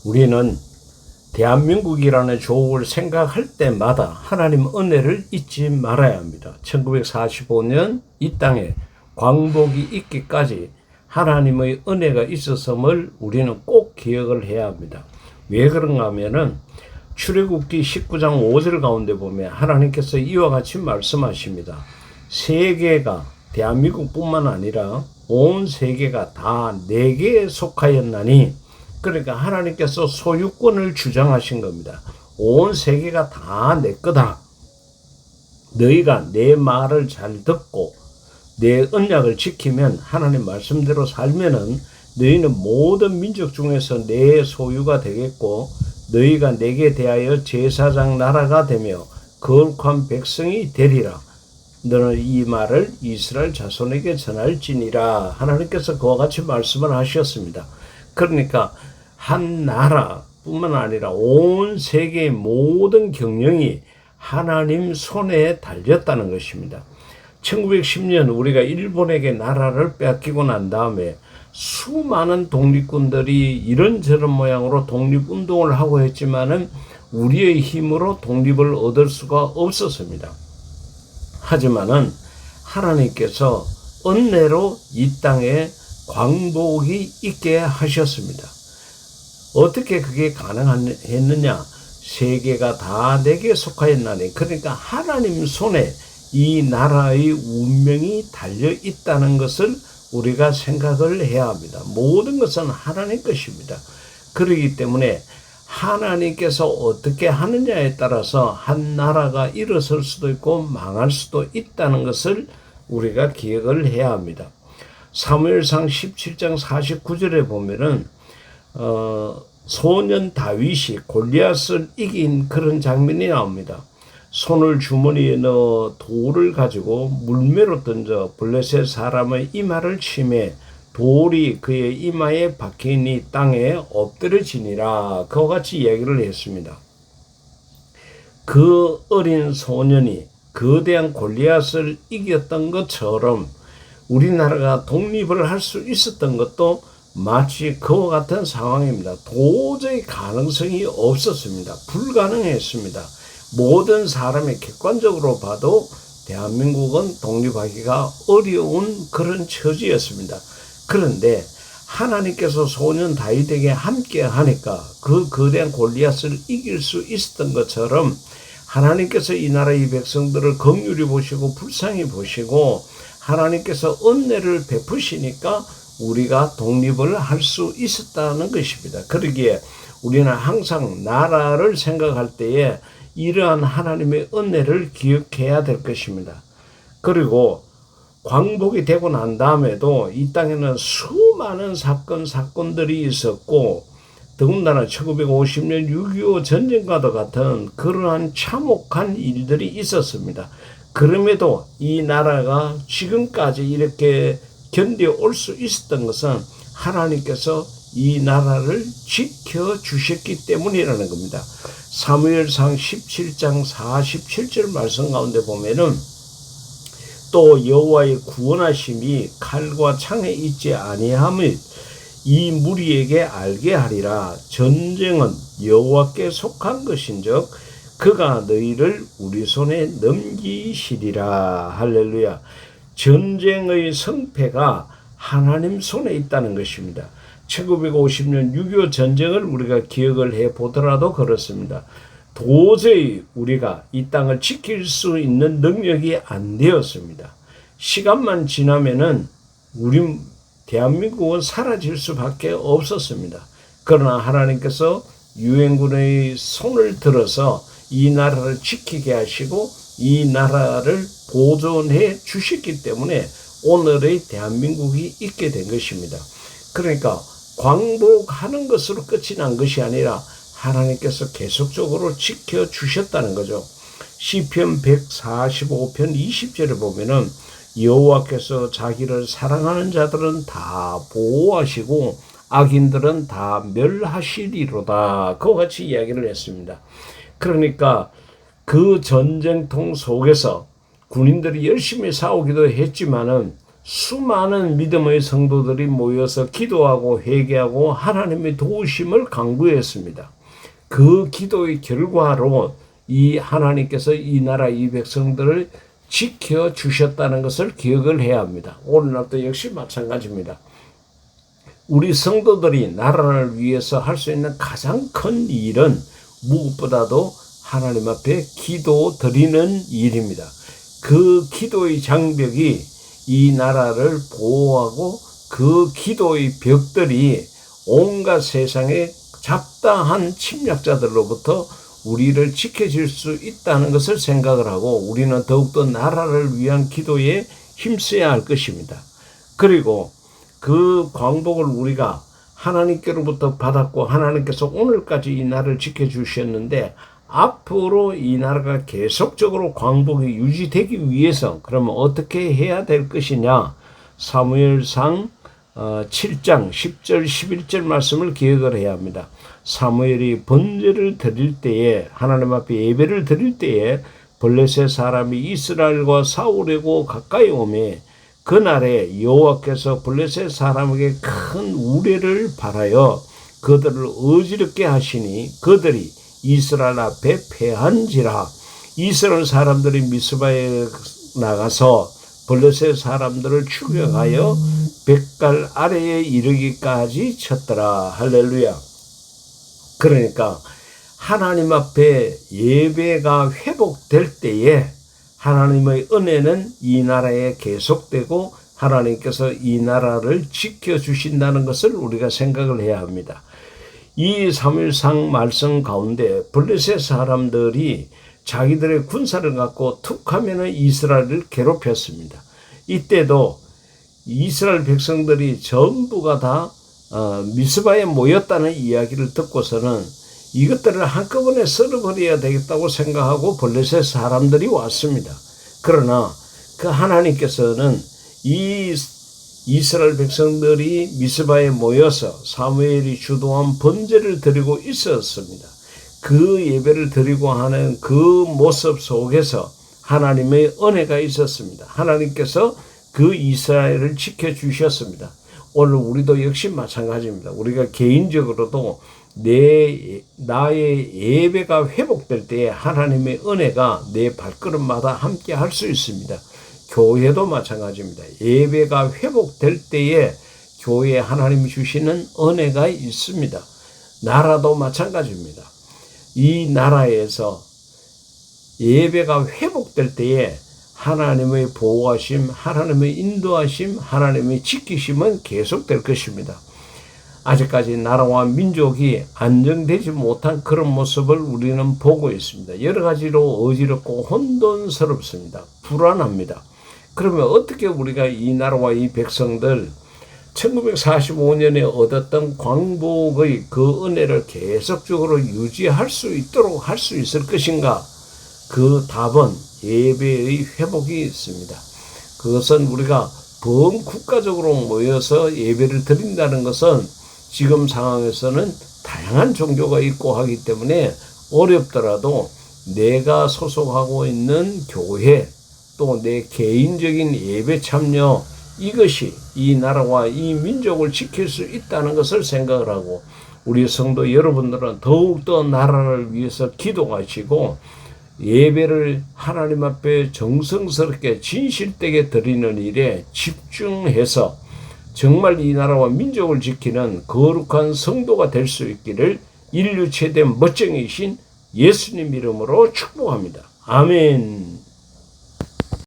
우리는 대한민국이라는 조국을 생각할 때마다 하나님 은혜를 잊지 말아야 합니다. 1945년 이 땅에 광복이 있기까지 하나님의 은혜가 있었음을 우리는 꼭 기억을 해야 합니다. 왜 그런가 하면은 출애굽기 19장 5절 가운데 보면 하나님께서 이와 같이 말씀하십니다. 세계가 대한민국뿐만 아니라 온 세계가 다 내게 속하였나니, 그러니까 하나님께서 소유권을 주장하신 겁니다. 온 세계가 다 내 거다. 너희가 내 말을 잘 듣고 내 언약을 지키면, 하나님 말씀대로 살면은 너희는 모든 민족 중에서 내 소유가 되겠고, 너희가 내게 대하여 제사장 나라가 되며 거룩한 백성이 되리라. 너는 이 말을 이스라엘 자손에게 전할지니라. 하나님께서 그와 같이 말씀을 하셨습니다. 그러니까 한 나라뿐만 아니라 온 세계의 모든 경영이 하나님 손에 달렸다는 것입니다. 1910년 우리가 일본에게 나라를 뺏기고 난 다음에 수많은 독립군들이 이런저런 모양으로 독립운동을 하고 했지만은 우리의 힘으로 독립을 얻을 수가 없었습니다. 하지만은 하나님께서 은혜로 이 땅에 광복이 있게 하셨습니다. 어떻게 그게 가능했느냐? 세계가 다 내게 속하였나니, 그러니까 하나님 손에 이 나라의 운명이 달려 있다는 것을 우리가 생각을 해야 합니다. 모든 것은 하나님 것입니다. 그렇기 때문에 하나님께서 어떻게 하느냐에 따라서 한 나라가 일어설 수도 있고 망할 수도 있다는 것을 우리가 기억을 해야 합니다. 사무엘상 17장 49절에 보면은 소년 다윗이 골리앗을 이긴 그런 장면이 나옵니다. 손을 주머니에 넣어 돌을 가지고 물매로 던져 블레셋 사람의 이마를 치매 돌이 그의 이마에 박히니 땅에 엎드려지니라. 그와 같이 이야기를 했습니다. 그 어린 소년이 거대한 골리앗을 이겼던 것처럼 우리나라가 독립을 할 수 있었던 것도 마치 그와 같은 상황입니다. 도저히 가능성이 없었습니다. 불가능했습니다. 모든 사람이 객관적으로 봐도 대한민국은 독립하기가 어려운 그런 처지였습니다. 그런데 하나님께서 소년 다윗에게 함께 하니까 그 거대한 골리앗을 이길 수 있었던 것처럼 하나님께서 이 나라의 백성들을 긍휼히 보시고 불쌍히 보시고 하나님께서 은혜를 베푸시니까 우리가 독립을 할 수 있었다는 것입니다. 그러기에 우리는 항상 나라를 생각할 때에 이러한 하나님의 은혜를 기억해야 될 것입니다. 그리고 광복이 되고 난 다음에도 이 땅에는 수많은 사건들이 있었고, 더군다나 1950년 6.25 전쟁과도 같은 그러한 참혹한 일들이 있었습니다. 그럼에도 이 나라가 지금까지 이렇게 견뎌올 수 있었던 것은 하나님께서 이 나라를 지켜주셨기 때문이라는 겁니다. 사무엘상 17장 47절 말씀 가운데 보면은 또 여호와의 구원하심이 칼과 창에 있지 아니함을 이 무리에게 알게 하리라. 전쟁은 여호와께 속한 것인즉 그가 너희를 우리 손에 넘기시리라. 할렐루야. 전쟁의 성패가 하나님 손에 있다는 것입니다. 1950년 6.25 전쟁을 우리가 기억을 해보더라도 그렇습니다. 도저히 우리가 이 땅을 지킬 수 있는 능력이 안 되었습니다. 시간만 지나면은 우리 대한민국은 사라질 수밖에 없었습니다. 그러나 하나님께서 유엔군의 손을 들어서 이 나라를 지키게 하시고 이 나라를 보존해 주셨기 때문에 오늘의 대한민국이 있게 된 것입니다. 그러니까 광복하는 것으로 끝이 난 것이 아니라 하나님께서 계속적으로 지켜주셨다는 거죠. 시편 145편 20절에 보면은 여호와께서 자기를 사랑하는 자들은 다 보호하시고 악인들은 다 멸하시리로다. 그와 같이 이야기를 했습니다. 그러니까 그 전쟁통 속에서 군인들이 열심히 싸우기도 했지만은 수많은 믿음의 성도들이 모여서 기도하고 회개하고 하나님의 도우심을 간구했습니다. 그 기도의 결과로 이 하나님께서 이 나라 이 백성들을 지켜주셨다는 것을 기억을 해야 합니다. 오늘날도 역시 마찬가지입니다. 우리 성도들이 나라를 위해서 할 수 있는 가장 큰 일은 무엇보다도 하나님 앞에 기도 드리는 일입니다. 그 기도의 장벽이 이 나라를 보호하고 그 기도의 벽들이 온갖 세상의 잡다한 침략자들로부터 우리를 지켜줄 수 있다는 것을 생각을 하고 우리는 더욱더 나라를 위한 기도에 힘써야 할 것입니다. 그리고 그 광복을 우리가 하나님께로부터 받았고 하나님께서 오늘까지 이 나라를 지켜주셨는데 앞으로 이 나라가 계속적으로 광복이 유지되기 위해서 그러면 어떻게 해야 될 것이냐. 사무엘상 7장 10절 11절 말씀을 기억을 해야 합니다. 사무엘이 번제를 드릴 때에 하나님 앞에 예배를 드릴 때에 블레셋 사람이 이스라엘과 싸우려고 가까이 오매 그날에 여호와께서 블레셋 사람에게 큰 우레를 발하여 그들을 어지럽게 하시니 그들이 이스라엘 앞에 패한지라. 이스라엘 사람들이 미스바에 나가서 블레셋 사람들을 추격하여 백갈 아래에 이르기까지 쳤더라. 할렐루야. 그러니까 하나님 앞에 예배가 회복될 때에 하나님의 은혜는 이 나라에 계속되고 하나님께서 이 나라를 지켜주신다는 것을 우리가 생각을 해야 합니다. 이 사무엘상 말씀 가운데 블레셋 사람들이 자기들의 군사를 갖고 툭 하면은 이스라엘을 괴롭혔습니다. 이때도 이스라엘 백성들이 전부가 다 미스바에 모였다는 이야기를 듣고서는 이것들을 한꺼번에 썰어버려야 되겠다고 생각하고 블레셋 사람들이 왔습니다. 그러나 그 하나님께서는 이 이스라엘 백성들이 미스바에 모여서 사무엘이 주도한 번제를 드리고 있었습니다. 그 예배를 드리고 하는 그 모습 속에서 하나님의 은혜가 있었습니다. 하나님께서 그 이스라엘을 지켜주셨습니다. 오늘 우리도 역시 마찬가지입니다. 우리가 개인적으로도 나의 예배가 회복될 때에 하나님의 은혜가 내 발걸음마다 함께 할 수 있습니다. 교회도 마찬가지입니다. 예배가 회복될 때에 교회에 하나님이 주시는 은혜가 있습니다. 나라도 마찬가지입니다. 이 나라에서 예배가 회복될 때에 하나님의 보호하심, 하나님의 인도하심, 하나님의 지키심은 계속될 것입니다. 아직까지 나라와 민족이 안정되지 못한 그런 모습을 우리는 보고 있습니다. 여러 가지로 어지럽고 혼돈스럽습니다. 불안합니다. 그러면 어떻게 우리가 이 나라와 이 백성들 1945년에 얻었던 광복의 그 은혜를 계속적으로 유지할 수 있도록 할 수 있을 것인가? 그 답은 예배의 회복이 있습니다. 그것은 우리가 범국가적으로 모여서 예배를 드린다는 것은 지금 상황에서는 다양한 종교가 있고 하기 때문에 어렵더라도 내가 소속하고 있는 교회 또 내 개인적인 예배 참여 이것이 이 나라와 이 민족을 지킬 수 있다는 것을 생각을 하고 우리 성도 여러분들은 더욱더 나라를 위해서 기도하시고 예배를 하나님 앞에 정성스럽게 진실되게 드리는 일에 집중해서 정말 이 나라와 민족을 지키는 거룩한 성도가 될 수 있기를 인류 최대 멋쟁이신 예수님 이름으로 축복합니다. 아멘.